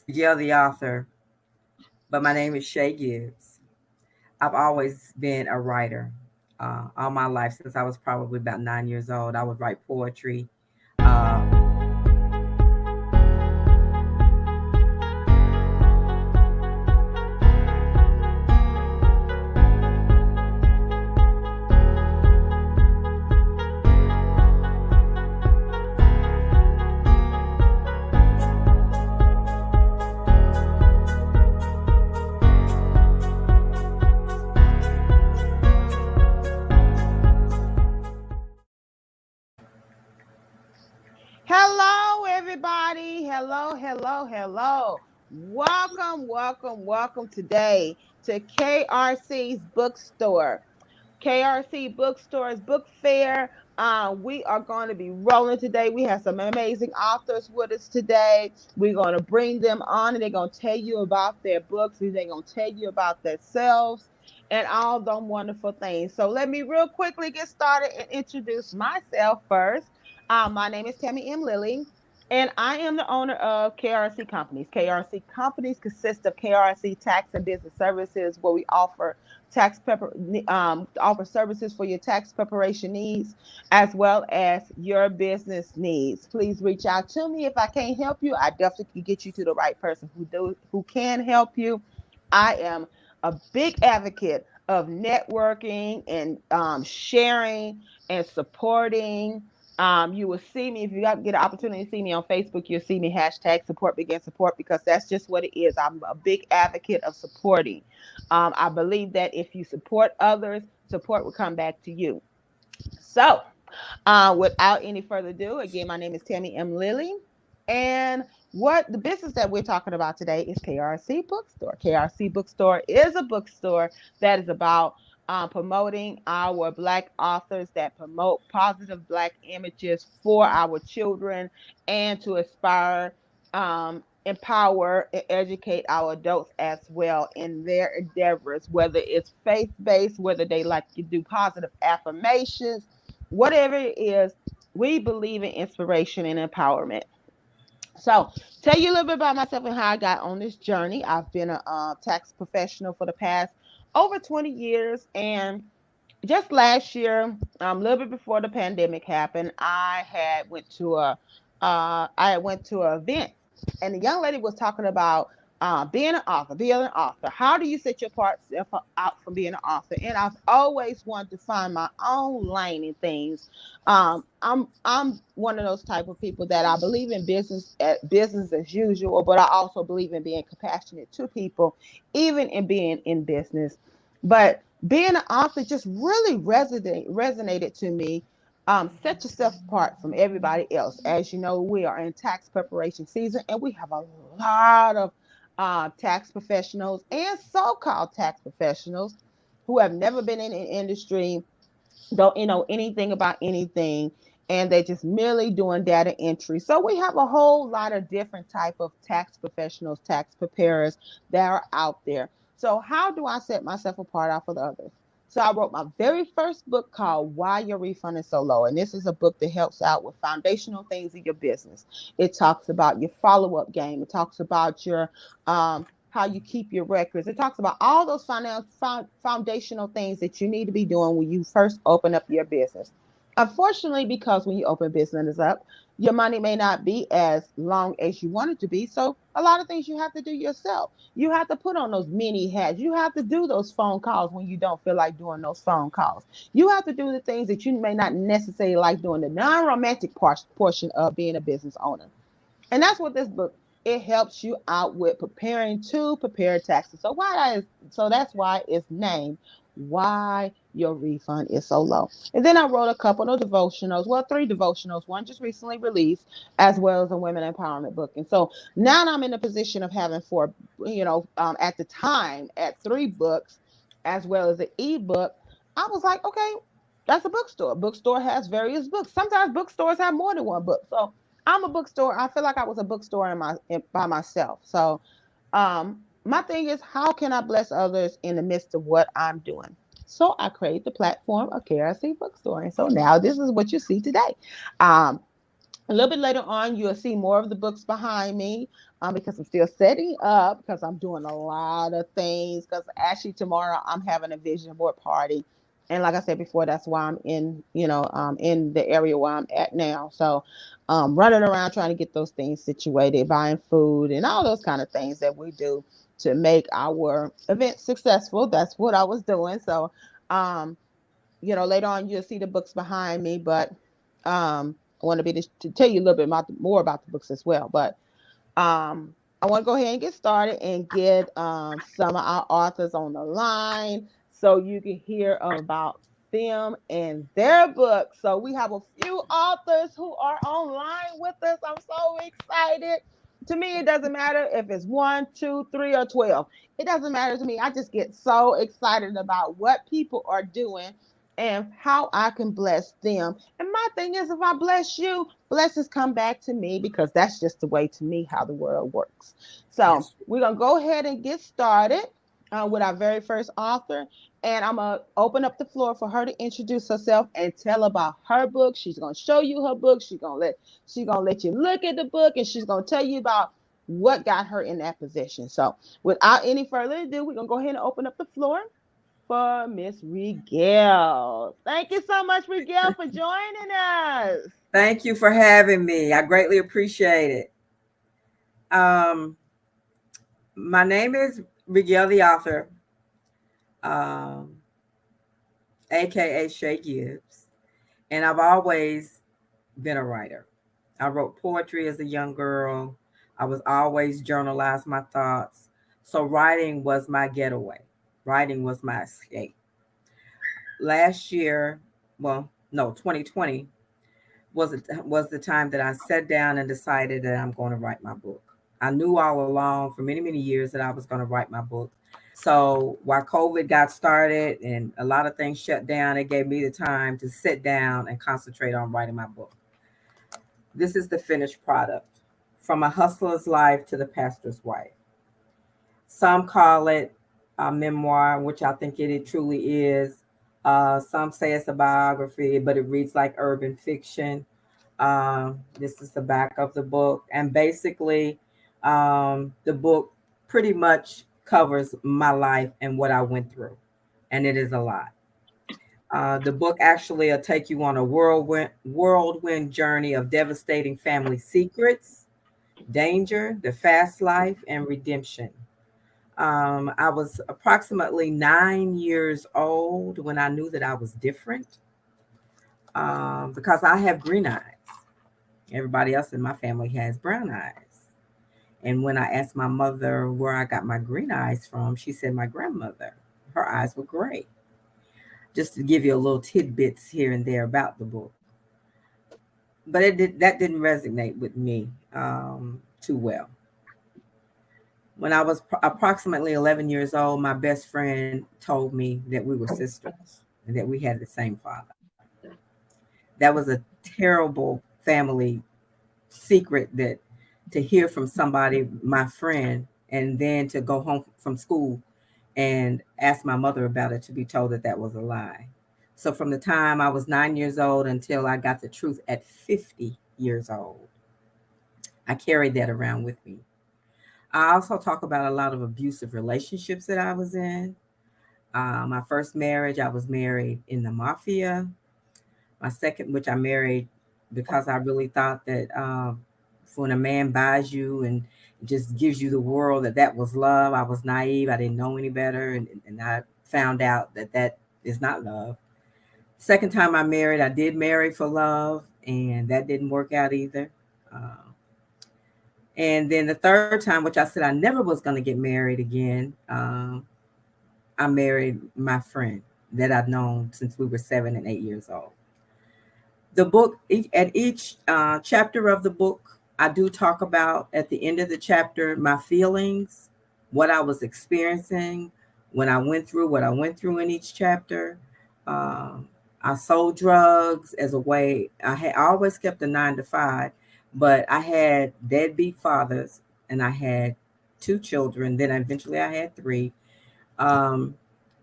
You're the author, but my name is Shay Gibbs. I've always been a writer. All my life, since I was probably about 9 years old, I would write poetry. Uh, Hello, everybody. Hello, hello, hello. Welcome today to KRC's Bookstore. KRC Bookstore's Book Fair. We are going to be rolling today. We have some amazing authors with us today. We're going to bring them on and they're going to tell you about their books and they're going to tell you about themselves and all them wonderful things. So let me real quickly get started and introduce myself first. My name is Tammy M. Lilly. And I am the owner of KRC Companies. KRC Companies consist of KRC Tax and Business Services, where we offer services for your tax preparation needs as well as your business needs. Please reach out to me if I can't help you. I definitely can get you to the right person who can help you. I am a big advocate of networking and sharing and supporting. You will see me if you get an opportunity to see me on Facebook. You'll see me hashtag support begin support because that's just what it is. I'm a big advocate of supporting. I believe that if you support others, support will come back to you. So, without any further ado, again, my name is Tammy M. Lilly, and what the business that we're talking about today is KRC Bookstore. KRC Bookstore is a bookstore that is about promoting our Black authors that promote positive Black images for our children and to inspire, empower, and educate our adults as well in their endeavors, whether it's faith based, whether they like to do positive affirmations, whatever it is, we believe in inspiration and empowerment. So, tell you a little bit about myself and how I got on this journey. I've been a tax professional for the past over 20 years, and just last year, a little bit before the pandemic happened, I went to an event, and the young lady was talking about being an author, being an author. How do you set your part out from being an author? And I've always wanted to find my own lane in things. I'm one of those type of people that I believe in business as usual, but I also believe in being compassionate to people, even in being in business. But being an author just really resonated to me. Set yourself apart from everybody else. As you know, we are in tax preparation season, and we have a lot of tax professionals and so-called tax professionals who have never been in an industry, don't know anything about anything, and they're just merely doing data entry. So we have a whole lot of different type of tax professionals, tax preparers that are out there. So how do I set myself apart off of the others? So I wrote my very first book called Why Your Refund is So Low, and this is a book that helps out with foundational things in your business. It talks about your follow-up game. It talks about your how you keep your records. It talks about all those foundational things that you need to be doing when you first open up your business. Unfortunately, because when you open business up, your money may not be as long as you want it to be. So a lot of things you have to do yourself. You have to put on those mini hats. You have to do those phone calls when you don't feel like doing those phone calls. You have to do the things that you may not necessarily like doing, the non-romantic portion of being a business owner. And that's what this book, it helps you out with preparing to prepare taxes. So that's why it's named Why Your Refund is So Low. And then I wrote a couple of devotionals, well, three devotionals, one just recently released, as well as a women empowerment book. And so now I'm in a position of having four, at the time at three books, as well as an ebook. I was like, okay, that's a bookstore. Bookstore has various books. Sometimes bookstores have more than one book. So I'm a bookstore. I feel like I was a bookstore by myself. So, my thing is, how can I bless others in the midst of what I'm doing? So I created the platform of KRC Bookstore, and so now this is what you see today. Um, A little bit later on, you'll see more of the books behind me, because I'm still setting up because I'm doing a lot of things. Because actually, tomorrow I'm having a vision board party. And like I said before, that's why I'm in, in the area where I'm at now. So, running around trying to get those things situated, buying food, and all those kind of things that we do to make our event successful. That's what I was doing. So, um, later on you'll see the books behind me, but I want to be to tell you a little bit more about the books as well. But I want to go ahead and get started and get some of our authors on the line so you can hear about them and their books. So we have a few authors who are online with us. I'm so excited. To me, it doesn't matter if it's one, two, three, or 12. It doesn't matter to me. I just get so excited about what people are doing and how I can bless them. And my thing is, if I bless you, blessings come back to me because that's just the way to me how the world works. So Yes. we're going to go ahead and get started with our very first author. And I'm going to open up the floor for her to introduce herself and tell about her book. She's going to show you her book. She's going to let you look at the book, and she's going to tell you about what got her in that position. So without any further ado, we're going to go ahead and open up the floor for Miss Rigel. Thank you so much, Rigel, for joining us. Thank you for having me. I greatly appreciate it. Um, my name is Miguel the author, um, aka Shay Gibbs, and I've always been a writer. I wrote poetry as a young girl. I was always journalized my thoughts. So writing was my getaway. Writing was my escape. Last year, well, no, 2020 was the time that I sat down and decided that I'm going to write my book. I knew all along for many many years that I was going to write my book. So while COVID got started and a lot of things shut down, it gave me the time to sit down and concentrate on writing my book. This is the finished product. From a hustler's life to the pastor's wife. Some call it a memoir, which I think it truly is. Some say it's a biography, but it reads like urban fiction. This is the back of the book. And basically, the book pretty much covers my life and what I went through. And it is a lot. The book actually will take you on a whirlwind journey of devastating family secrets, danger, the fast life, and redemption. I was approximately 9 years old when I knew that I was different, because I have green eyes. Everybody else in my family has brown eyes. And when I asked my mother where I got my green eyes from, she said my grandmother, her eyes were gray. Just to give you a little tidbits here and there about the book. But that didn't resonate with me too well. When I was approximately 11 years old, my best friend told me that we were sisters and that we had the same father. That was a terrible family secret, that to hear from somebody, my friend, and then to go home from school and ask my mother about it, to be told that that was a lie. So from the time I was 9 years old until I got the truth at 50 years old, I carried that around with me. I also talk about a lot of abusive relationships that I was in. My first marriage, I was married in the mafia. My second, which I married because I really thought that when a man buys you and just gives you the world, that that was love. I was naive. I didn't know any better. And I found out that that is not love. Second time I married, I did marry for love, and that didn't work out either. Uh, and then the third time, which I said I never was going to get married again, I married my friend that I've known since we were 7 and 8 years old. The book, at each chapter of the book, I do talk about at the end of the chapter my feelings, what I was experiencing when I went through what I went through in each chapter. Um, I sold drugs as a way. I always kept a 9 to 5, but I had deadbeat fathers, and I had 2 children. Then eventually I had 3. Um,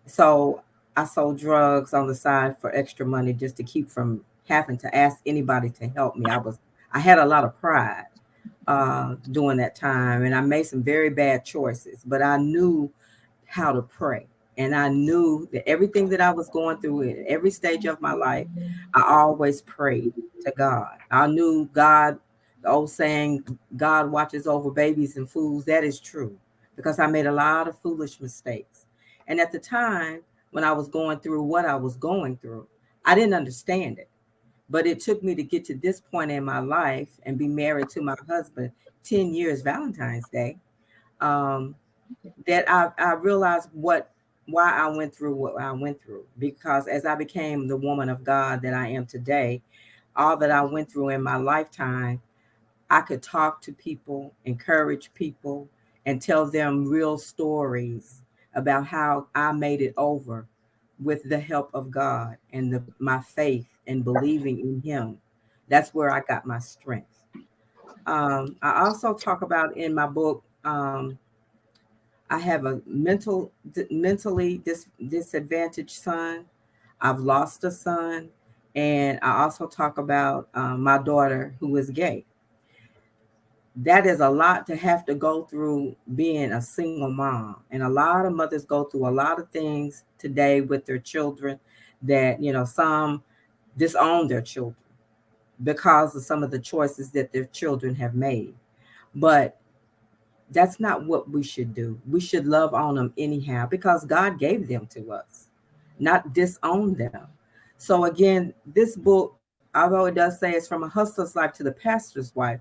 so I sold drugs on the side for extra money just to keep from having to ask anybody to help me. I had a lot of pride during that time, and I made some very bad choices. But I knew how to pray, and I knew that everything that I was going through in every stage of my life, I always prayed to God. I knew God. The old saying, "God watches over babies and fools," that is true, because I made a lot of foolish mistakes. And at the time when I was going through what I was going through, I didn't understand it. But it took me to get to this point in my life and be married to my husband 10 years, Valentine's Day, um, that I realized why I went through what I went through. Because as I became the woman of God that I am today, all that I went through in my lifetime, I could talk to people, encourage people, and tell them real stories about how I made it over with the help of God and my faith and believing in Him. That's where I got my strength. I also talk about in my book. I have a mentally disadvantaged son. I've lost a son, and I also talk about my daughter who is gay. That is a lot to have to go through being a single mom, and a lot of mothers go through a lot of things today with their children, that some disown their children because of some of the choices that their children have made. But that's not what we should do. We should love on them anyhow because God gave them to us, not disown them. So again, this book, although it does say it's from a hustler's life to the pastor's wife,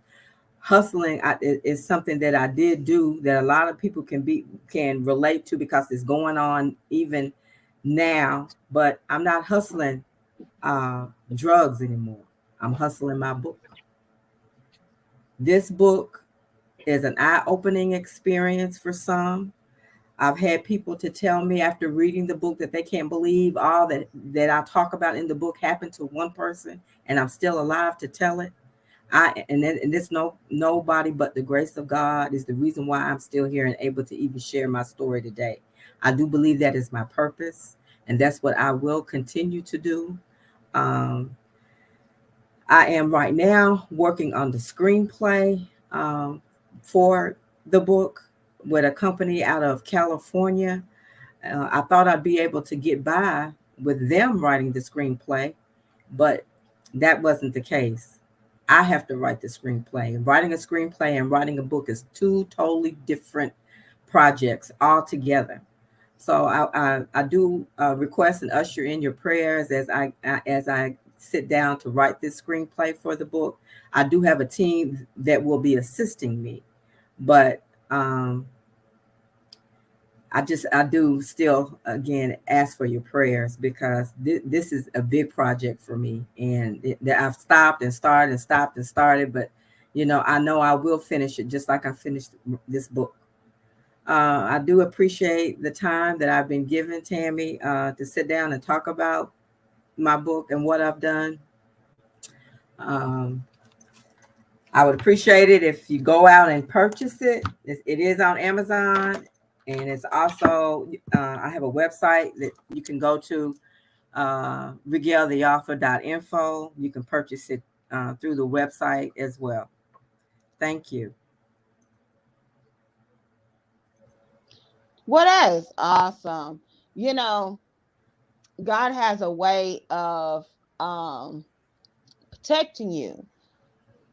hustling is something that I did do that a lot of people can relate to because it's going on even now. But I'm not hustling uh, drugs anymore. I'm hustling my book. This book is an eye-opening experience for some. I've had people to tell me after reading the book that they can't believe all that I talk about in the book happened to one person, and I'm still alive to tell it. And it's nobody but the grace of God is the reason why I'm still here and able to even share my story today. I do believe that is my purpose, and that's what I will continue to do. Um, I am right now working on the screenplay um, for the book with a company out of California. I thought I'd be able to get by with them writing the screenplay, but that wasn't the case. I have to write the screenplay. Writing a screenplay and writing a book is two totally different projects altogether. So I do request and usher in your prayers as I sit down to write this screenplay for the book. I do have a team that will be assisting me, but um, I do still again ask for your prayers because this is a big project for me, and that I've stopped and started and stopped and started, but I know I will finish it just like I finished this book. I do appreciate the time that I've been given, Tammy, to sit down and talk about my book and what I've done. Um, I would appreciate it if you go out and purchase it. It is on Amazon, and it's also I have a website that you can go to, regaltheauthor.info. You can purchase it through the website as well. Thank you. Well, that is awesome. You know, God has a way of um, protecting you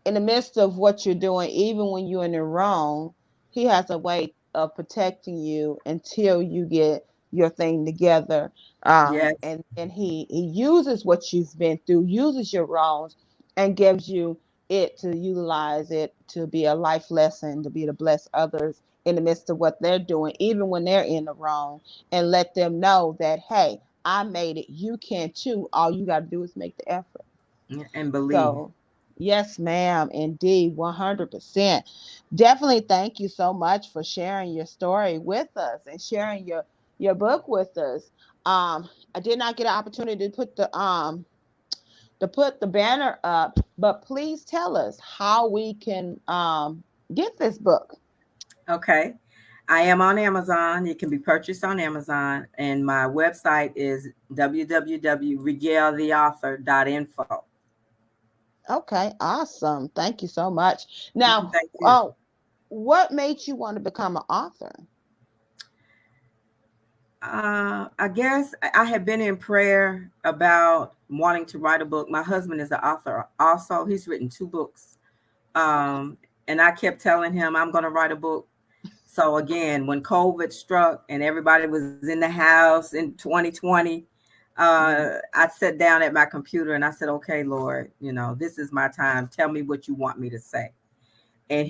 in the midst of what you're doing, even when you're in the wrong. He has a way of protecting you until you get your thing together. Yes. And he uses what you've been through, uses your wrongs, and gives you it to utilize it to be a life lesson, to be to bless others in the midst of what they're doing, even when they're in the wrong, and let them know that, hey, I made it. You can too. All you got to do is make the effort. And believe. So, yes, ma'am, indeed, 100%. Definitely thank you so much for sharing your story with us and sharing your book with us. I did not get an opportunity to put the banner up, but please tell us how we can get this book. Okay. I am on Amazon. It can be purchased on Amazon. And my website is www.regaltheauthor.info. Okay, awesome. Thank you so much. Now, Thank you. what made you want to become an author? I guess I had been in prayer about wanting to write a book. My husband is an author also. He's written 2 books. Okay. And I kept telling him I'm going to write a book. So again, when COVID struck and everybody was in the house in 2020, Mm, I sat down at my computer and I said, "Okay, Lord, this is my time. Tell me what you want me to say." And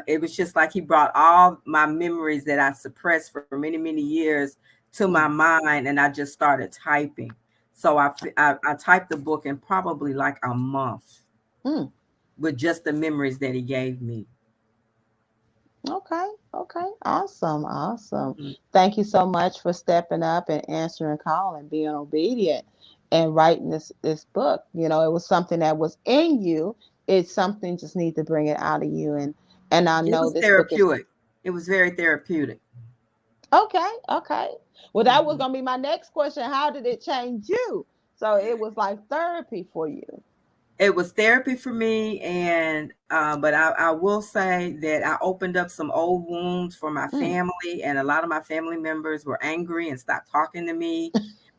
it was just like he brought all my memories that I suppressed for many years to my mm, mind, and I just started typing. So I typed the book in probably like a month mm. with just the memories that he gave me. Okay, okay, awesome, awesome. Mhm. Thank you so much for stepping up and answering call and being obedient and writing this book. It was something that was in you. It's something just need to bring it out of you, and I It know was this book is therapeutic. It was very therapeutic. okay, okay. Well, that was Mhm. gonna be my next question. How did it change you? So it was like therapy for you. It was therapy for me, and but I will say that I opened up some old wounds for my Mm, family, and a lot of my family members were angry and stopped talking to me,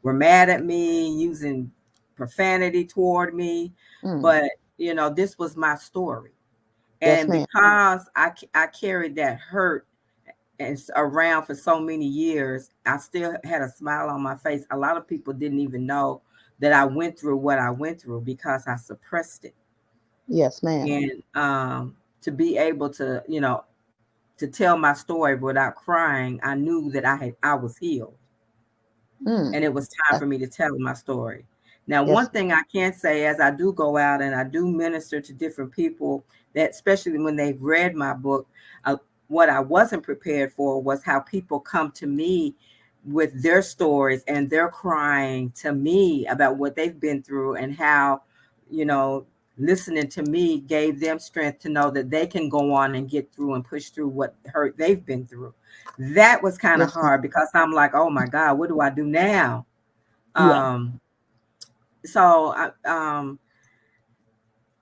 were mad at me, using profanity toward me. mm. But this was my story, Yes, and ma'am. because I carried that hurt and around for so many years, I still had a smile on my face. A lot of people didn't even know that I went through what I went through because I suppressed it. Yes, ma'am. And to be able to tell my story without crying, I knew that I was healed, Mm. and it was time Uh, for me to tell my story. Now, one yes. thing I can say, as I do go out and I do minister to different people, that especially when they've read my book, uh, what I wasn't prepared for was how people come to me with their stories, and they're crying to me about what they've been through, and how, you know, listening to me gave them strength to know that they can go on and get through and push through what hurt they've been through. That was kind of Yes, ma'am. hard because I'm like, oh my God, what do I do now? Yeah. Um, so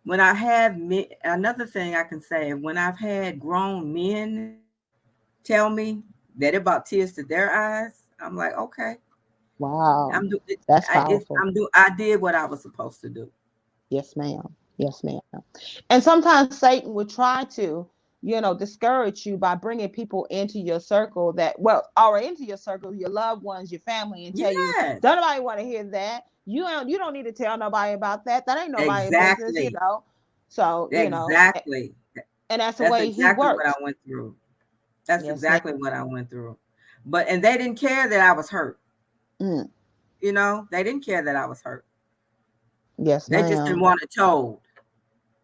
when I have another thing I can say, when I've had grown men tell me that it brought tears to their eyes, I'm like, okay, Wow. I'm do That's I, it's, powerful. I'm do I did what I was supposed to do. Yes, ma'am. Yes, ma'am. And sometimes Satan would try to, discourage you by bringing people into your circle or into your circle, your loved ones, your family, and tell you, Yes, don't nobody want to hear that. You don't need to tell nobody about that. That ain't nobody business. exactly, So, exactly. and that's the That's way he exactly what I works. went through. That's Yes, ma'am. exactly what I went through. And they didn't care that I was hurt. Mm. They didn't care that I was hurt. Yes, They just didn't ma'am. want it told.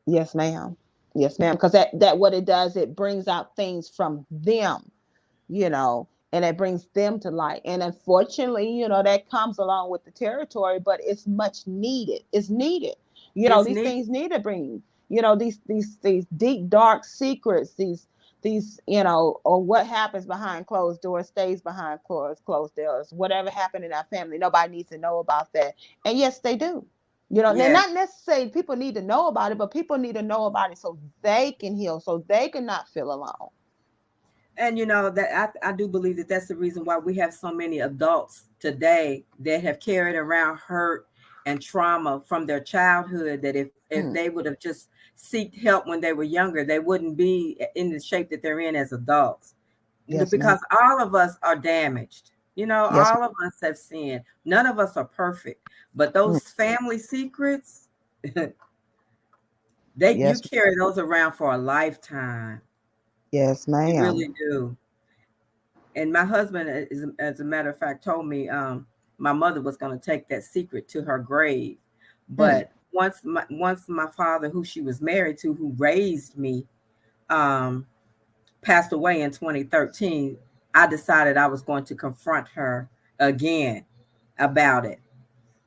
Yes, ma'am. Yes, ma'am. Because that what it does, it brings out things from them, and it brings them to light. And unfortunately, that comes along with the territory, but it's much needed. It's needed. It's These neat. things need to bring, these deep, dark secrets, these, or what happens behind closed doors stays behind closed doors. Whatever happened in our family, nobody needs to know about that. And yes, they do. They're Yes. not necessarily people need to know about it, but people need to know about it so they can heal, so they can not feel alone. And that I do believe that that's the reason why we have so many adults today that have carried around hurt and trauma from their childhood, that if Mm. they would have just sought help when they were younger, they wouldn't be in the shape that they're in as adults. Yes, ma'am. Because all of us are damaged. Yes, All of us have sinned. None of us are perfect. But ma'am. those family secrets, they you Yes, carry those around for a lifetime. yes, You ma'am. really do. And my husband, as a matter of fact, told me my mother was going to take that secret to her grave. Mm. But once my father, who she was married to, who raised me, um, passed away in 2013, I decided I was going to confront her again about it.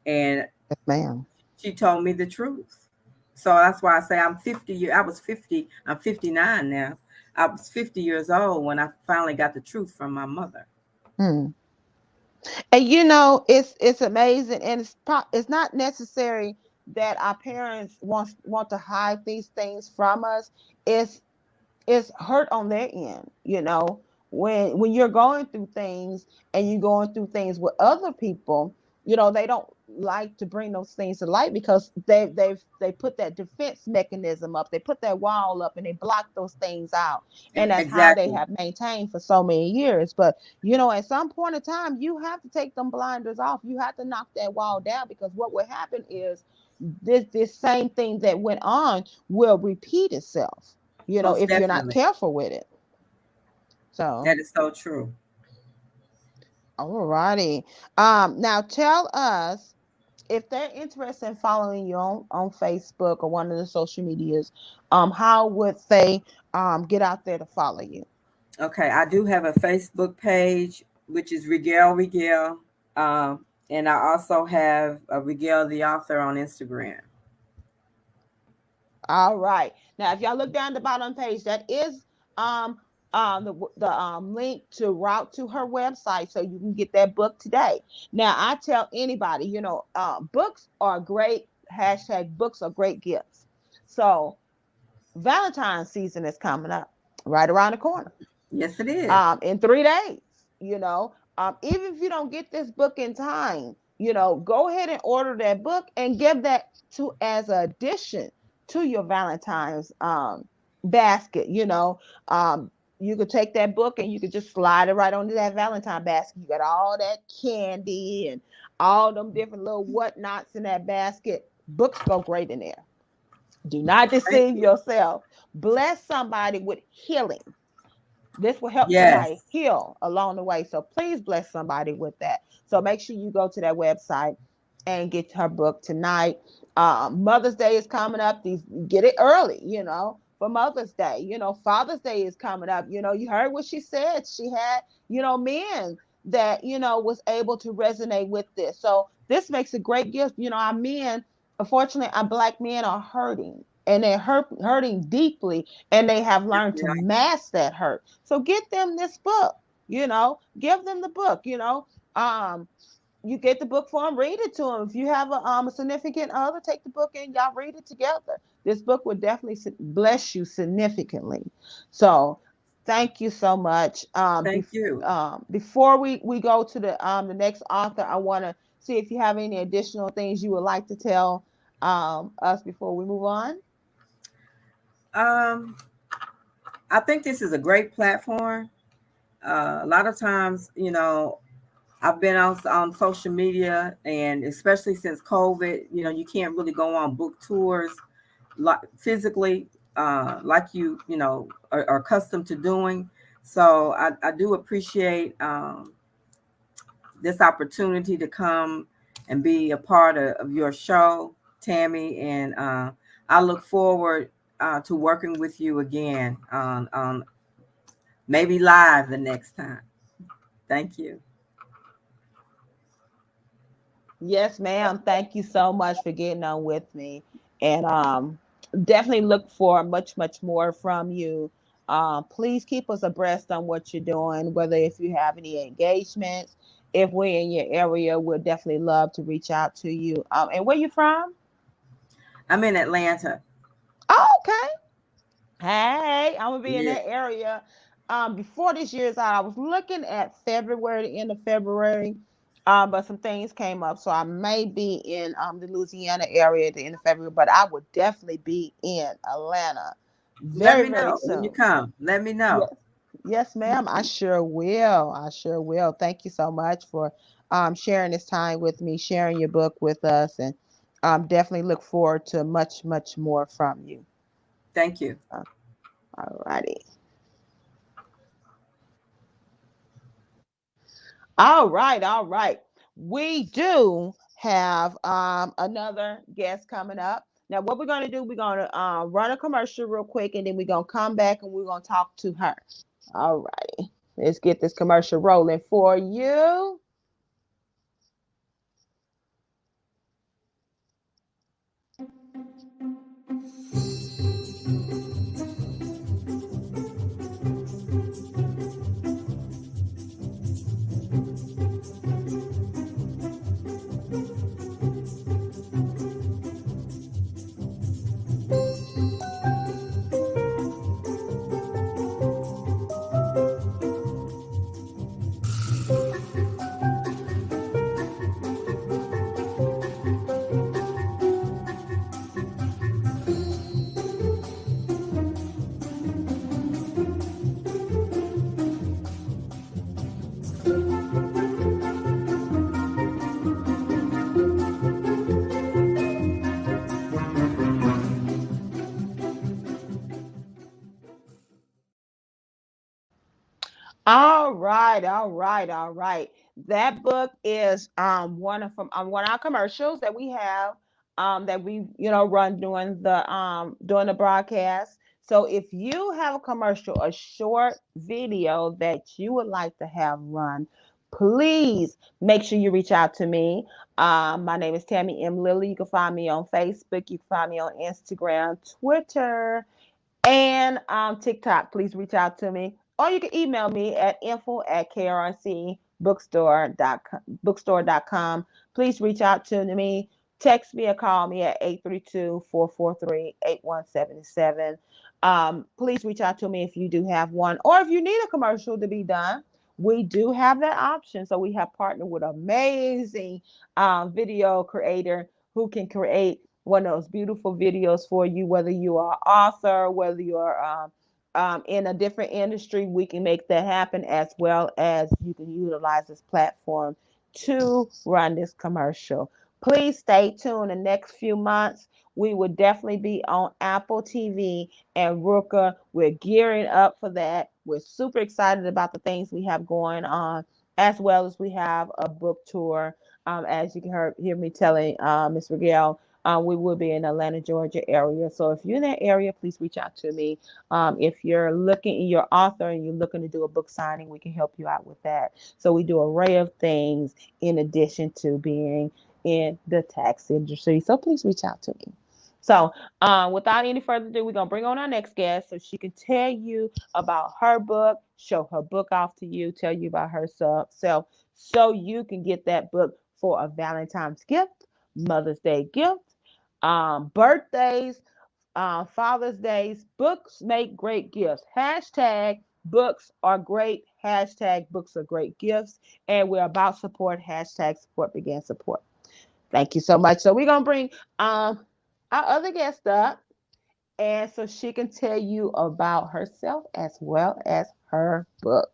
And Yes, ma'am. she told me the truth. So that's why I say I was 50, I'm 59 now. I was 50 years old when I finally got the truth from my mother. Mm. And it's amazing, and it's not necessary. that our parents want to hide these things from us, is hurt on their end, when you're going through things and you're going through things with other people, they don't like to bring those things to light because they put that defense mechanism up, they put that wall up, and they block those things out, and that's how they Exactly. have maintained for so many years. But at some point in time, you have to take them blinders off, you have to knock that wall down, because what will happen is this same thing that went on will repeat itself, Most if you're not definitely. careful with it. So, That is so true. all righty. Now tell us if they're interested in following you on Facebook or one of the social medias, how would they get out there to follow you? Okay, I do have a Facebook page, which is Regale Regale. And I also have a Regale the author on Instagram. All right. Now, if y'all look down the bottom page, that is um the link to route to her website, so you can get that book today. Now, I tell anybody, books are great. Hashtag books are great gifts. So Valentine's season is coming up right around the corner. Yes, it is. In 3 days, even if you don't get this book in time, go ahead and order that book and give that to as an addition to your Valentine's basket. You could take that book and you could just slide it right onto that Valentine basket. You got all that candy and all them different little whatnots in that basket. Books go great in there. Do not Thank deceive you. yourself. Bless somebody with healing. This will help somebody Yes. heal along the way. So please bless somebody with that. So make sure you go to that website and get her book tonight. Mother's Day is coming up. Get it early, for Mother's Day. Father's Day is coming up. You heard what she said. She had, men that, was able to resonate with this. So this makes a great gift. Our men, unfortunately, our Black men are hurting, and they're hurting deeply, and they have Yes, learned we to are. mask that hurt. So get them this book, give them the book, um, you get the book for them, read it to them. If you have a significant other, take the book and y'all read it together. This book would definitely bless you significantly. So thank you so much. Thank you. Before we go to the next author, I want to see if you have any additional things you would like to tell us before we move on. Um, I think this is a great platform. A lot of times, I've been on social media, and especially since COVID, you can't really go on book tours like physically, like are accustomed to doing. So I do appreciate this opportunity to come and be a part of your show, Tammy, and I look forward to working with you again on maybe live the next time. Thank you. Yes, ma'am. Thank you so much for getting on with me. And definitely look for much, much more from you. Please keep us abreast on what you're doing, whether if you have any engagements, if we're in your area, we'll definitely love to reach out to you. And where you from? I'm in Atlanta. Oh, okay. Hey, I'm gonna be in Yeah. that area. Before this year's out, I was looking at February, the end of February, but some things came up, so I may be in the Louisiana area at the end of February, but I would definitely be in Atlanta Let very, me very know when you soon. come. Let me know. Yes, yes, ma'am. I sure will. I sure will. Thank you so much for sharing this time with me, sharing your book with us, and definitely look forward to much, much more from you. Thank you. Uh, all righty. All right, all right. We do have another guest coming up. Now, what we're going to do, we're going to run a commercial real quick, and then we're going to come back and we're going to talk to her. All righty. Let's get this commercial rolling for you. All right, all right, all right. That book is one of our commercials that we have that we run during the broadcast. So if you have a commercial, a short video that you would like to have run, please make sure you reach out to me. My name is Tammy M. Lilly. You can find me on Facebook. You can find me on Instagram, Twitter, and TikTok. Please reach out to me. Or you can email me at info@krncbookstore.com. Please reach out to me. Text me or call me at 832-443-8177. Please reach out to me if you do have one, or if you need a commercial to be done. We do have that option. So we have partnered with amazing video creator who can create one of those beautiful videos for you, whether you are an author, whether you're in a different industry, we can make that happen, as well as you can utilize this platform to run this commercial. Please stay tuned. The next few months, we will definitely be on Apple TV and Rooker. We're gearing up for that. We're super excited about the things we have going on, as well as we have a book tour. As you can hear me telling Miss Rigel, we will be in Atlanta, Georgia area. So if you're in that area, please reach out to me. If you're author and you're looking to do a book signing, we can help you out with that. So we do an array of things in addition to being in the tax industry. So please reach out to me. So, without any further ado, we're gonna bring on our next guest so she can tell you about her book, show her book off to you, tell you about herself, so you can get that book for a Valentine's gift, Mother's Day gift, birthdays, Father's Days. Books make great gifts. Hashtag books are great. Hashtag books are great gifts. And we're about support. Hashtag support begin support. Thank you so much. So we're gonna bring our other guest up, and so she can tell you about herself as well as her book.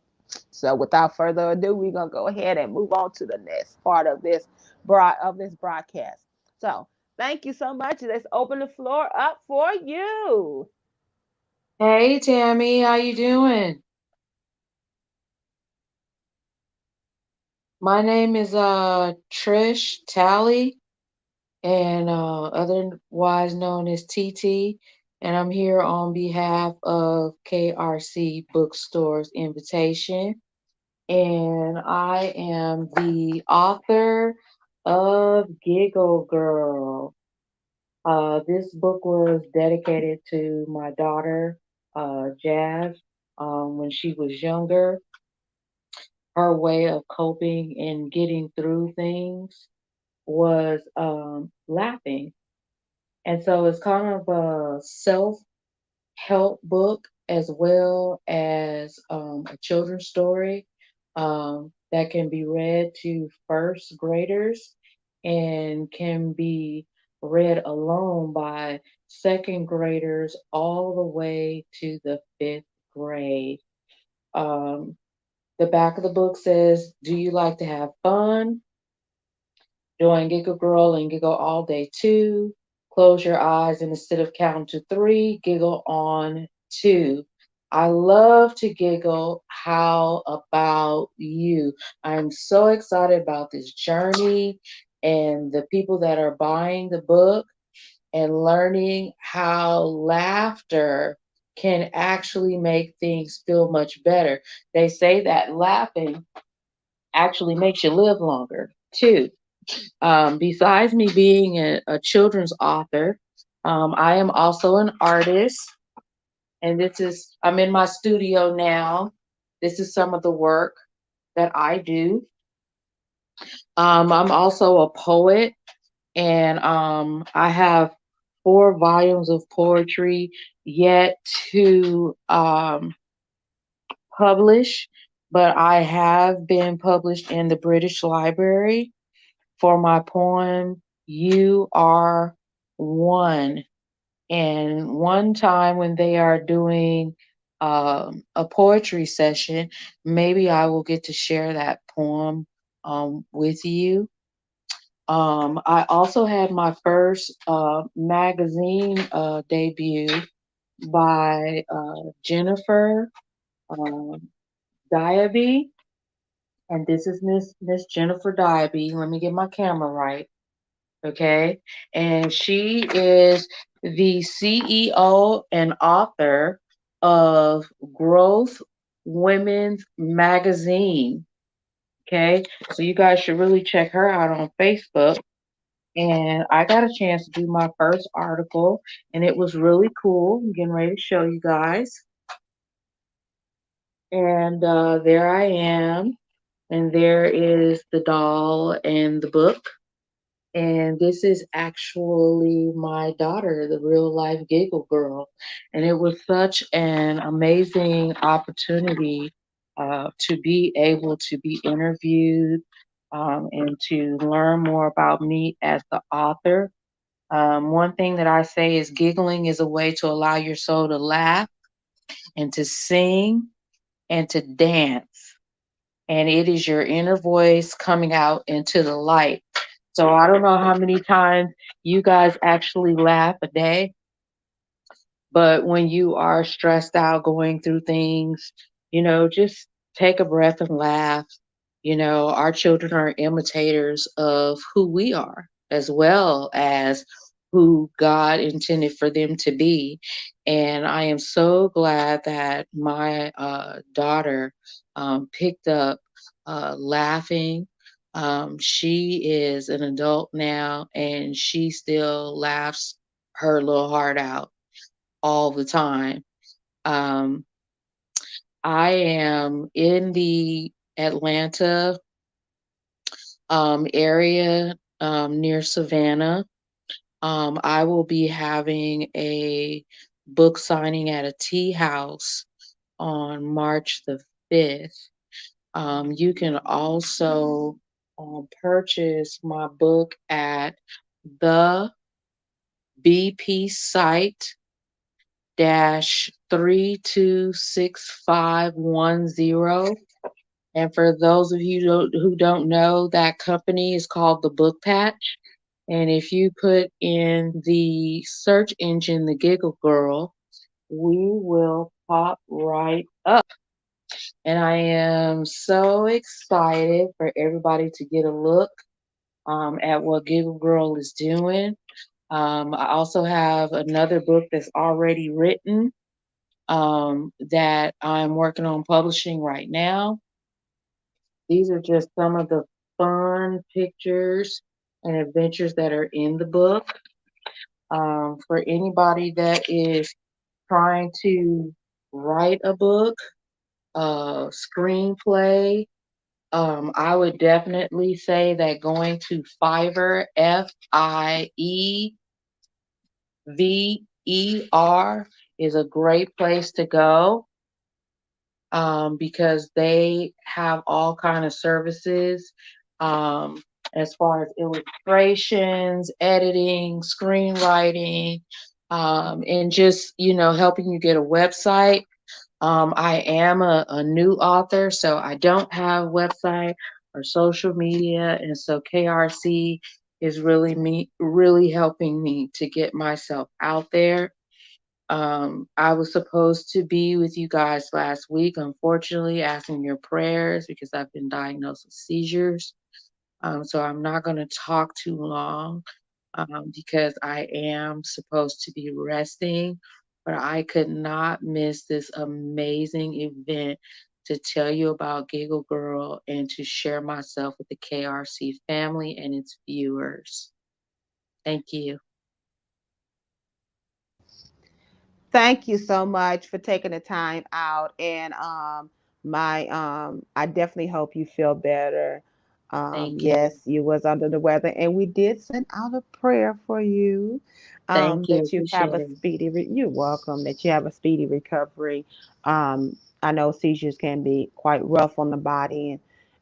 So without further ado, we're gonna go ahead and move on to the next part of this broadcast. So thank you so much. Let's open the floor up for you. Hey Tammy, how you doing? My name is Trish Tally, and otherwise known as TT, and I'm here on behalf of KRC Bookstores Invitation, and I am the author of Giggle Girl. This book was dedicated to my daughter, Jazz, when she was younger. Her way of coping and getting through things was laughing. And so it's kind of a self help book as well as a children's story that can be read to first graders and can be read alone by second graders all the way to the fifth grade. Um, the back of the book says, "Do you like to have fun? Join Giggle Girl and giggle all day too. Close your eyes and instead of counting to three, giggle on two." I love to giggle. How about you? I'm so excited about this journey and the people that are buying the book and learning how laughter can actually make things feel much better. They say that laughing actually makes you live longer too. Besides me being a children's author, I am also an artist, and I'm in my studio now. This is some of the work that I do. I'm also a poet, and I have 4 volumes of poetry yet to publish, but I have been published in the British Library for my poem, "You Are One." And one time when they are doing a poetry session, maybe I will get to share that poem with you. I also had my first magazine debut by Jennifer. Um, Diaby, and this is Miss Jennifer Diaby. Let me get my camera right, okay? And she is the CEO and author of Growth Women's Magazine. Okay, so you guys should really check her out on Facebook. And I got a chance to do my first article, and it was really cool. I'm getting ready to show you guys. And there I am, and there is the doll and the book. And this is actually my daughter, the real life Giggle Girl. And it was such an amazing opportunity to be able to be interviewed and to learn more about me as the author. One thing that I say is giggling is a way to allow your soul to laugh and to sing and to dance. And it is your inner voice coming out into the light. So I don't know how many times you guys actually laugh a day, but when you are stressed out going through things, just take a breath and laugh. Our children are imitators of who we are, as well as who God intended for them to be. And I am so glad that my daughter picked up laughing. She is an adult now, and she still laughs her little heart out all the time. Um, I am in the Atlanta area near Savannah. I will be having a book signing at a tea house on March the 5th. You can also purchase my book at the BP site dash 326510. And for those of you who don't know, that company is called the Book Patch. And if you put in the search engine, the Giggle Girl, we will pop right up. And I am so excited for everybody to get a look at what Giggle Girl is doing. I also have another book that's already written that I'm working on publishing right now. These are just some of the fun pictures and adventures that are in the book. For anybody that is trying to write a book, screenplay, I would definitely say that going to Fiverr, Fiverr, is a great place to go because they have all kind of services um, as far as illustrations, editing, screenwriting, and just helping you get a website. I am a new author, so I don't have website or social media, and so KRC is really helping me to get myself out there. I was supposed to be with you guys last week, unfortunately, asking your prayers because I've been diagnosed with seizures. So I'm not going to talk too long because I am supposed to be resting, but I could not miss this amazing event to tell you about Giggle Girl and to share myself with the KRC family and its viewers. Thank you. Thank you so much for taking the time out. And my I definitely hope you feel better. Thank you. Yes, you was under the weather, and we did send out a prayer for you. Thank you. That you have Appreciate a it. you're welcome. That you have a speedy recovery. I know seizures can be quite rough on the body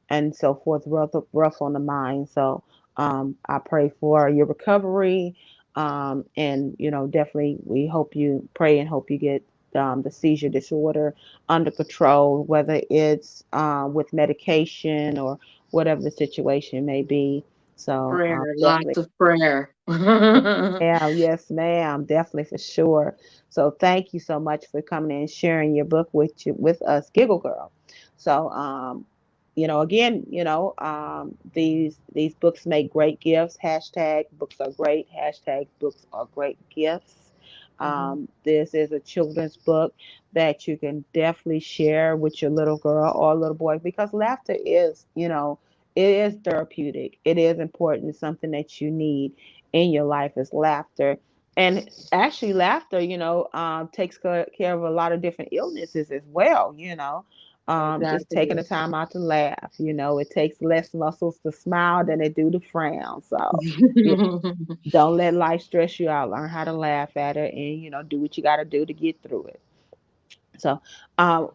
and so forth, rough on the mind. So I pray for your recovery. And definitely we hope you pray and hope you get the seizure disorder under control, whether it's with medication or whatever the situation may be. So Prayer, lots definitely, of prayer. yeah, yes, ma'am, definitely for sure. So thank you so much for coming in and sharing your book with us, Giggle Girl. So, again, these books make great gifts. Hashtag books are great. Hashtag books are great gifts. Hmm. This is a children's book that you can definitely share with your little girl or little boy, because laughter is, it is therapeutic. It is important. It's something that you need in your life is laughter. And actually, laughter, takes care of a lot of different illnesses as well. Just taking Exactly. the time out to laugh. It takes less muscles to smile than it do to frown. So, yeah, don't let life stress you out. Learn how to laugh at it, and do what you got to do to get through it. So,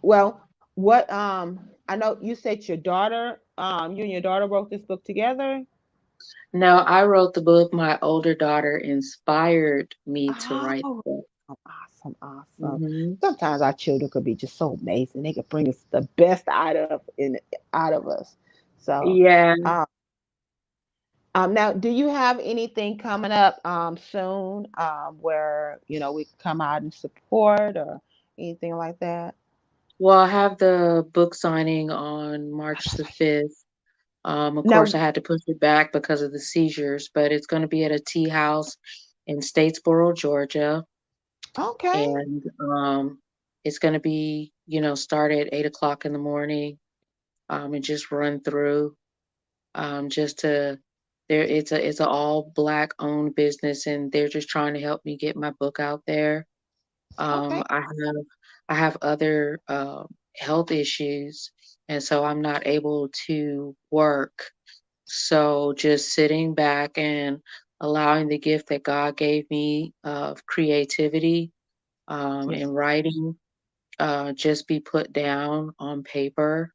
well, what I know you said your daughter, you and your daughter wrote this book together. No, I wrote the book. My older daughter inspired me to write Oh, the book. awesome, awesome. Hmm. Sometimes our children could be just so amazing. They could bring us the best out of us. So, Yeah. um, now, do you have anything coming up soon where we can come out and support or anything like that? Well, I have the book signing on March the 5th. Of course, Now, I had to push it back because of the seizures, but it's going to be at a tea house in Statesboro, Georgia. okay, And it's going to be, start at 8 o'clock in the morning, and just run through, just to there. It's a all black owned business, and they're just trying to help me get my book out there. okay, I have other health issues, and so I'm not able to work. So just sitting back and allowing the gift that God gave me of creativity, yes, and writing, just be put down on paper.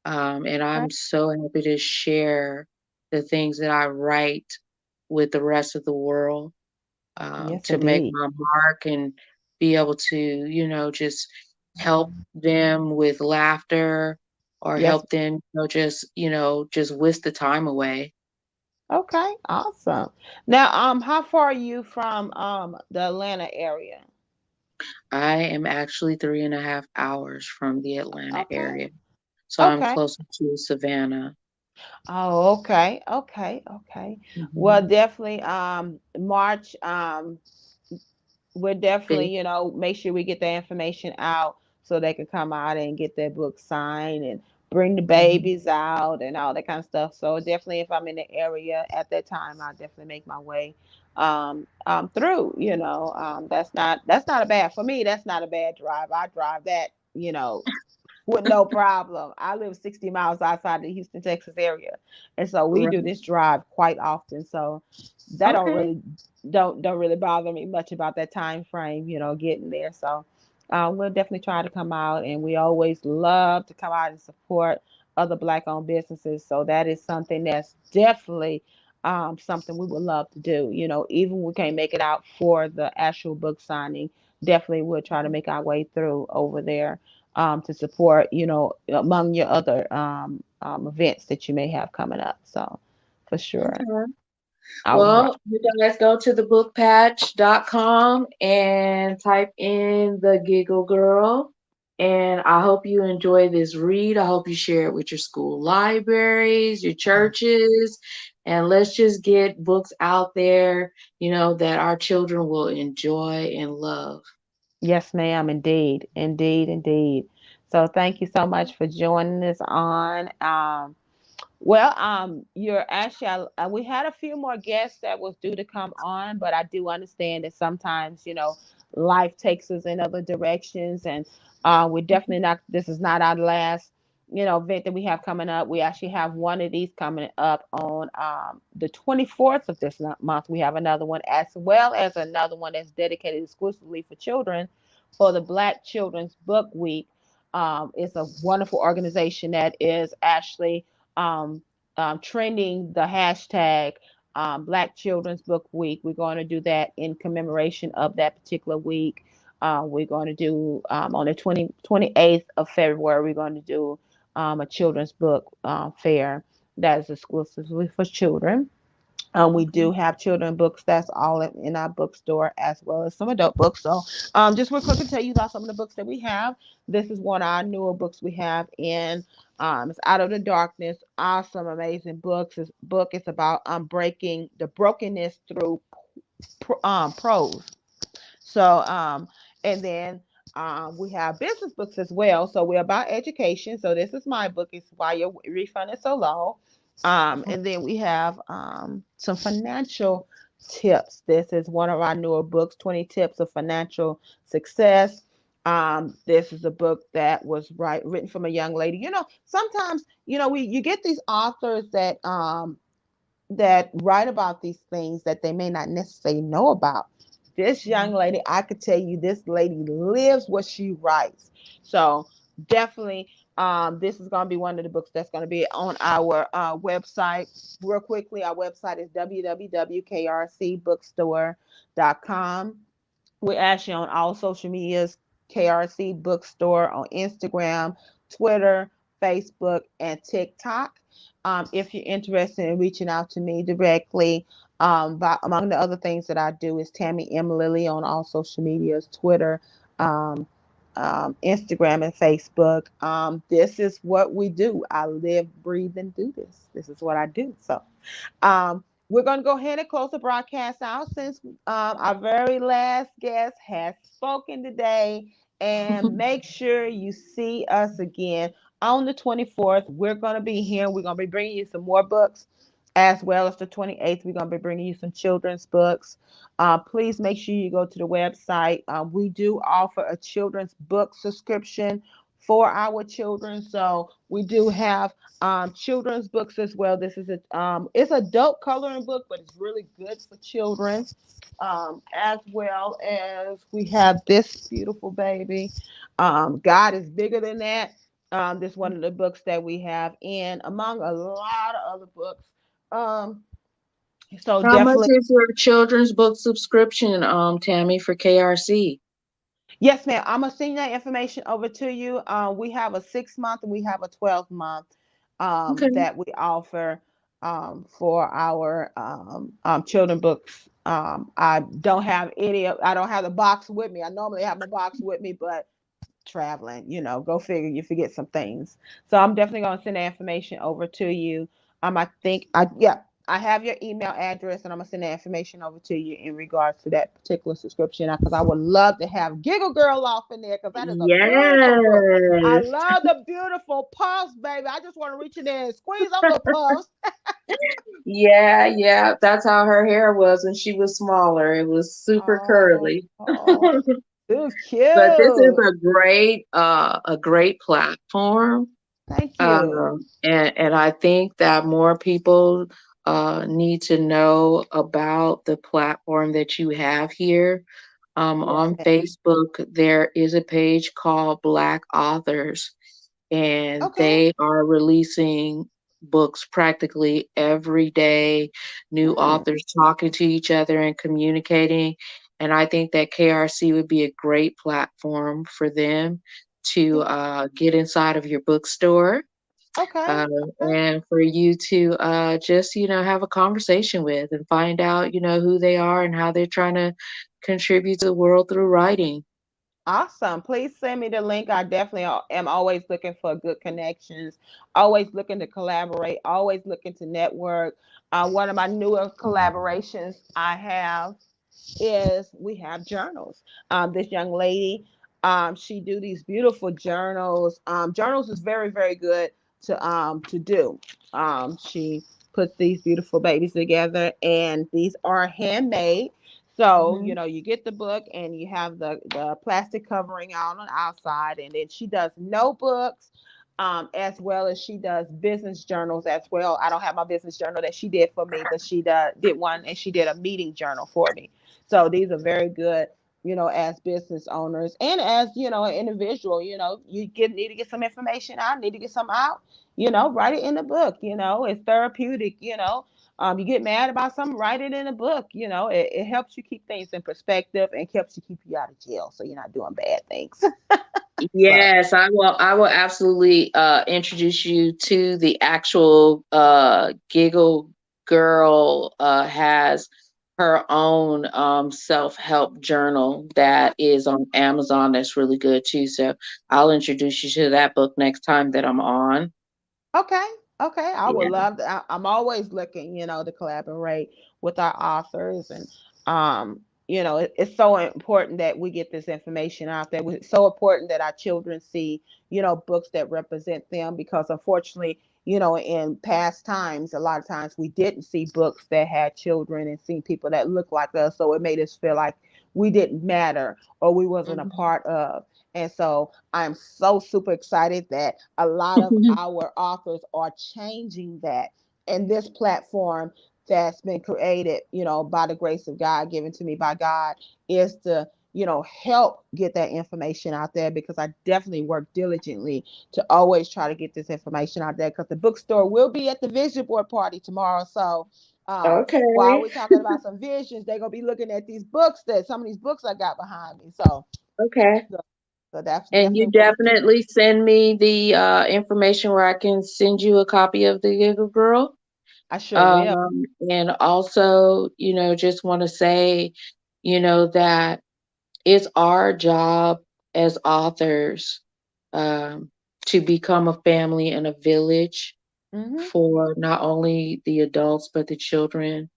And okay, I'm so happy to share the things that I write with the rest of the world, yes, to make indeed, my mark and be able to, just help them with laughter or yes, help them, just whisk the time away. okay, awesome. Now, how far are you from the Atlanta area? I am actually 3.5 hours from the Atlanta Okay, area, so I'm okay. closer to Savannah. Oh, okay, okay, okay. Well, Hmm. definitely, March. We'll definitely, Big. make sure we get the information out so they can come out and get their book signed and bring the Hmm. babies out and all that kind of stuff. So definitely, if I'm in the area at that time, I'll definitely make my way through. That's not a bad for me. That's not a bad drive. I drive that, with no problem. I live 60 miles outside the Houston, Texas area, and so we Right. do this drive quite often. So that Okay. don't really bother me much about that time frame, getting there. So we'll definitely try to come out, and we always love to come out and support other Black-owned businesses. So that is something that's definitely something we would love to do. Even we can't make it out for the actual book signing, definitely we'll try to make our way through over there to support, among your other events that you may have coming up. So, for sure. Okay. All right. Well, you guys go to thebookpatch.com and type in the Giggle Girl. And I hope you enjoy this read. I hope you share it with your school libraries, your churches, and let's just get books out there, that our children will enjoy and love. Yes, ma'am. Indeed. Indeed. Indeed. So, thank you so much for joining us on. Well, you're actually, we had a few more guests that was due to come on, but I do understand that sometimes, life takes us in other directions, and we're definitely not, this is not our last, event that we have coming up. We actually have one of these coming up on the 24th of this month. We have another one, as well as another one that's dedicated exclusively for children for the Black Children's Book Week. It's a wonderful organization that is actually um, trending the hashtag Black Children's Book Week. We're going to do that in commemoration of that particular week. We're going to do on the 28th of February, we're going to do a children's book fair that is exclusively for children. We do Okay. have children books that's all in our bookstore as well as some adult books. So, just real quick to tell you about some of the books that we have. This is one of our newer books we have in. It's Out of the Darkness. Awesome, amazing books. This book is about breaking the brokenness through prose. So, and then we have business books as well. So we're about education. So this is my book. It's Why Your Refund is So Low. And then we have some financial tips. This is one of our newer books, 20 Tips of Financial Success. This is a book that was written from a young lady. Sometimes, you get these authors that write about these things that they may not necessarily know about. This young lady, I could tell you, this lady lives what she writes. So definitely, this is going to be one of the books that's going to be on our website. Real quickly, our website is www.krcbookstore.com. We're actually on all social medias, KRC Bookstore on Instagram, Twitter, Facebook, and TikTok. If you're interested in reaching out to me directly, among the other things that I do is Tammy M. Lilly on all social medias, Twitter, um, Instagram, and Facebook. This is what we do. I live, breathe, and do this. This is what I do. So, we're going to go ahead and close the broadcast out since our very last guest has spoken today. And make sure you see us again on the 24th. We're going to be here. We're going to be bringing you some more books, as well as the 28th. We're going to be bringing you some children's books. Please make sure you go to the website. We do offer a children's book subscription for our children. So we do have children's books as well. This is it's adult coloring book, but it's really good for children. As well as we have this beautiful baby. God is bigger than that. This is one of the books that we have in among a lot of other books. Um, so How much definitely. is your children's book subscription, Tammy, for KRC? Yes, ma'am. I'm gonna send that information over to you. We have a 6 month and we have a 12 month Okay. that we offer for our children books. I don't have any. I don't have the box with me. I normally have my box with me, but traveling, go figure, you forget some things. So I'm definitely going to send the information over to you. I think I have your email address, and I'm going to send the information over to you in regards to that particular subscription because I would love to have Giggle Girl off in there because that is a beautiful book. I Yes. love the beautiful puffs, baby. I just want to reach in there and squeeze them little puffs. Yeah, yeah. That's how her hair was when she was smaller. It was super Oh, curly. oh, too But this is cute. a great platform. Thank you. And I think that more people need to know about the platform that you have here. Yes, On ma'am. Facebook, there is a page called Black Authors, and Okay. they are releasing books practically every day, new Mm, authors talking to each other and communicating. And I think that KRC would be a great platform for them to yeah. get inside of your bookstore, Okay. uh, Okay. and for you to just, have a conversation with and find out, who they are and how they're trying to contribute to the world through writing. Awesome. Please send me the link. I definitely am always looking for good connections, always looking to collaborate, always looking to network. One of my newer collaborations I have is we have journals. This young lady, she do these beautiful journals. Journals is very, very good to do. She puts these beautiful babies together, and these are handmade. So Hmm. you get the book, and you have the plastic covering on the outside, and then she does notebooks. As well as she does business journals as well. I don't have my business journal that she did for me, but she did one, and she did a meeting journal for me. So these are very good, as business owners and as, an individual, need to get some information out, need to get some out, write it in the book, it's therapeutic, you get mad about something, write it in a book, it helps you keep things in perspective and helps you keep you out of jail. So you're not doing bad things. So, Yes, I will absolutely introduce you to the actual Giggle girl has her own self-help journal that is on Amazon that's really good too. So I'll introduce you to that book next time that I'm on. Okay. Okay. I would Yeah. love to. I'm always looking, to collaborate with our authors. And, it's so important that we get this information out there. It's so important that our children see, books that represent them because unfortunately, in past times, a lot of times we didn't see books that had children and seen people that looked like us. So it made us feel like we didn't matter or we wasn't a Mhm. part of. And so I'm so super excited that a lot of our authors are changing that. And this platform that's been created, by the grace of God, given to me by God, is to, help get that information out there because I definitely work diligently to always try to get this information out there because the bookstore will be at the vision board party tomorrow. So, while Okay. we're talking about some visions, they're gonna be looking at these books that some of these books I got behind me. Okay. So, so that's And you definitely what we do. definitely send me the information where I can send you a copy of the Giggle Girl. I sure will. And also, just want to say, that it's our job as authors um, to become a family and a village Hmm. for not only the adults but the children,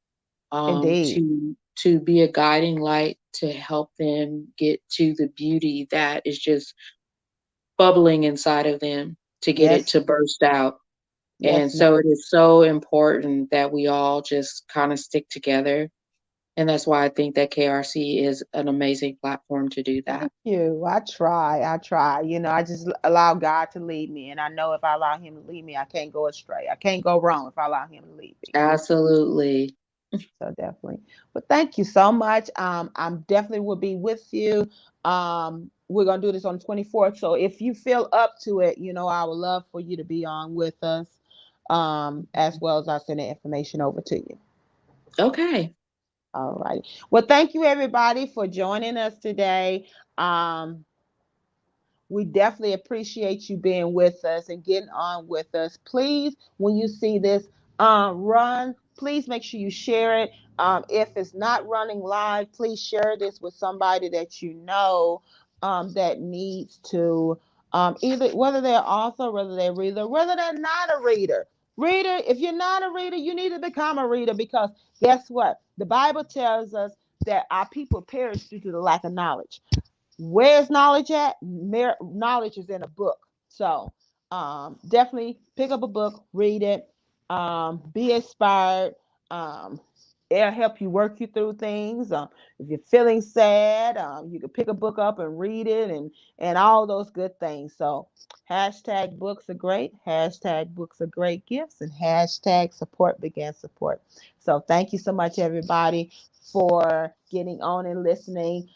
Indeed. to be a guiding light to help them get to the beauty that is just bubbling inside of them to get it Yes. to burst out. And Yes, ma'am. so it is so important that we all just kind of stick together. And that's why I think that KRC is an amazing platform to do that. Thank you. I try. I try. I just allow God to lead me. And I know if I allow him to lead me, I can't go astray. I can't go wrong if I allow him to lead me. Absolutely. So definitely. But thank you so much. I'm definitely will be with you. We're gonna do this on the 24th. So if you feel up to it, I would love for you to be on with us. As well as I send the information over to you. Okay. All right. Well, thank you everybody for joining us today. Um, we definitely appreciate you being with us and getting on with us. Please, when you see this run, please make sure you share it. If it's not running live, please share this with somebody that you know that needs to either whether they're author, whether they're reader, whether they're not a reader. Reader, if you're not a reader, you need to become a reader because guess what? The Bible tells us that our people perish due to the lack of knowledge. Where's knowledge at? Knowledge is in a book. So definitely pick up a book, read it, be inspired. Um, it'll help you work you through things. If you're feeling sad, you can pick a book up and read it, and all those good things. So hashtag books are great. Hashtag books are great gifts, and hashtag support begins support. So thank you so much, everybody, for getting on and listening.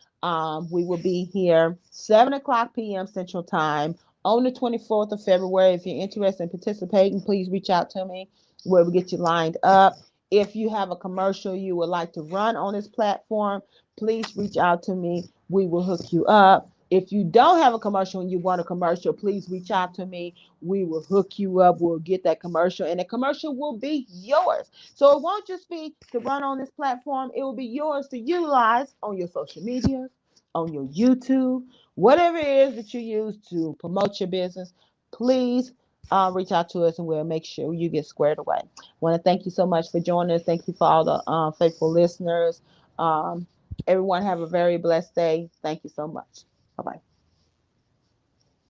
We will be here 7 o'clock p.m. Central Time on the 24th of February. If you're interested in participating, please reach out to me where we get you lined up. If you have a commercial you would like to run on this platform, please reach out to me. We will hook you up. If you don't have a commercial and you want a commercial, please reach out to me. We will hook you up. We'll get that commercial, and the commercial will be yours. So it won't just be to run on this platform, it will be yours to utilize on your social media, on your YouTube, whatever it is that you use to promote your business. Please reach out to us and we'll make sure you get squared away. I want to thank you so much for joining us. Thank you for all the faithful listeners. Um, Everyone have a very blessed day. Thank you so much. Bye bye.